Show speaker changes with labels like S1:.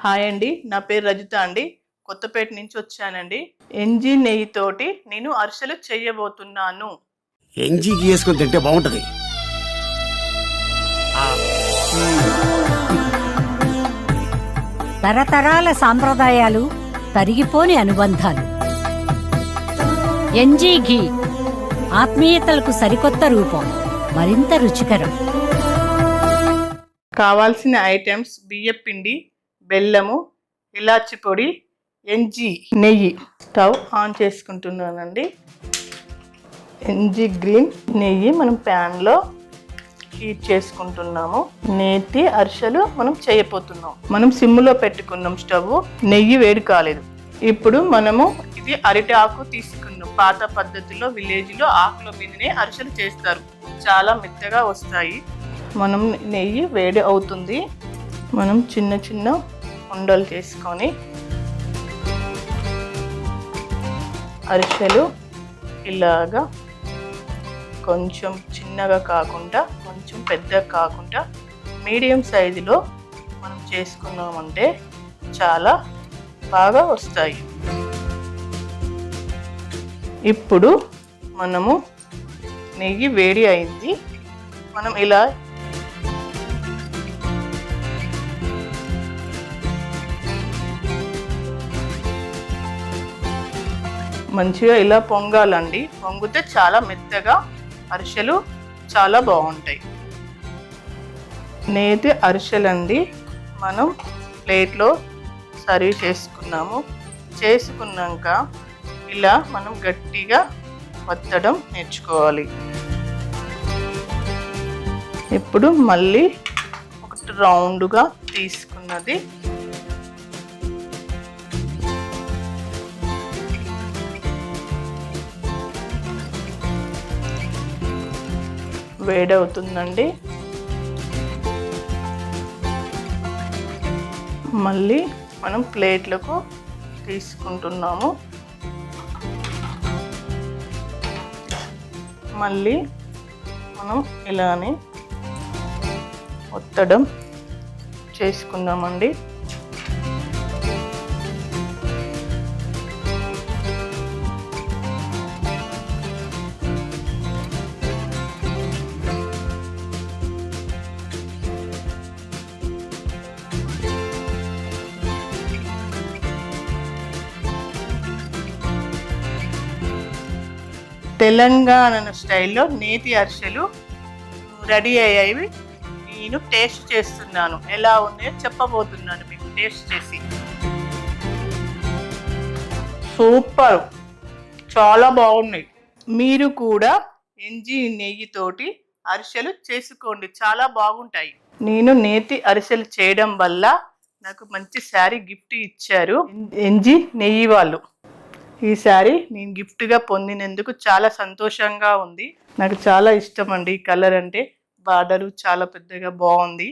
S1: Hi అండి, నా పేరు రజిత అండి. కొత్తపేట నుంచి వచ్చానండి. ఎన్జీ నెయ్యితోటి నేను అరిసెలు చేయబోతున్నాను.
S2: ఎంజీకి వేసుకొని తింటే బాగుంటది.
S3: తరతరాల సాంప్రదాయాలు, తరిగిపోని అనుబంధాలు. ఎన్జీ ఘీ ఆత్మీయతలకు సరికొత్త రూపం, మరింత రుచికరం.
S1: కావాల్సిన ఐటమ్స్: బియ్యపిండి, బెల్లము, ఇలాచి పొడి, ఎన్జీ నెయ్యి. స్టవ్ ఆన్ చేసుకుంటున్నానండి. ఎన్జీ గ్రీన్ నెయ్యి మనం ప్యాన్లో హీట్ చేసుకుంటున్నాము. నేతి అరిసెలు మనం చేయబోతున్నాం. మనం సిమ్లో పెట్టుకున్నాం స్టవ్. నెయ్యి వేడి కాలేదు. ఇప్పుడు మనము ఇది అరటి ఆకు తీసుకున్నాం. పాత పద్ధతిలో విలేజ్లో ఆకుల మీదనే అరిసెలు చేస్తారు. చాలా మెత్తగా వస్తాయి. మనం నెయ్యి వేడి అవుతుంది. మనం చిన్న చిన్న ఉండలు చేసుకొని అరిసెలు ఇలాగా కొంచెం చిన్నగా కాకుండా కొంచెం పెద్దగా కాకుండా మీడియం సైజులో మనం చేసుకున్నామంటే చాలా బాగా వస్తాయి. ఇప్పుడు మనము నెయ్యి వేడి అయింది. మనం ఇలా మంచిగా ఇలా పొంగాలండి. పొంగితే చాలా మెత్తగా అరిసెలు చాలా బాగుంటాయి. నేతి అరిసెలండి మనం ప్లేట్లో సర్వ్ చేసుకున్నాము. చేసుకున్నాక ఇలా మనం గట్టిగా వత్తడం నేర్చుకోవాలి. ఇప్పుడు మళ్ళీ ఒకటి రౌండ్గా తీసుకున్నది వేడవుతుందండి. మళ్ళీ మనం ప్లేట్లకు తీసుకుంటున్నాము. మళ్ళీ మనం ఇలానే ఒత్తడం చేసుకుందామండి. తెలంగాణ స్టైల్లో నేతి అరిసెలు రెడీ అయ్యాయి. నేను టేస్ట్ చేస్తున్నాను. ఎలా ఉన్నాయో చెప్పబోతున్నాను మీకు టేస్ట్ చేసి. సూపర్, చాలా బాగున్నాయి. మీరు కూడా ఎన్జీ నెయ్యితోటి అరిసెలు చేసుకోండి, చాలా బాగుంటాయి. నేను నేతి అరిసెలు చేయడం వల్ల నాకు మంచి శారీ గిఫ్ట్ ఇచ్చారు ఎన్జీ నెయ్యి వాళ్ళు. ఈ శారీ నేను గిఫ్ట్గా పొందినందుకు చాలా సంతోషంగా ఉంది. నాకు చాలా ఇష్టం అండి ఈ కలర్ అంటే. బార్డరు చాలా పెద్దగా బాగుంది.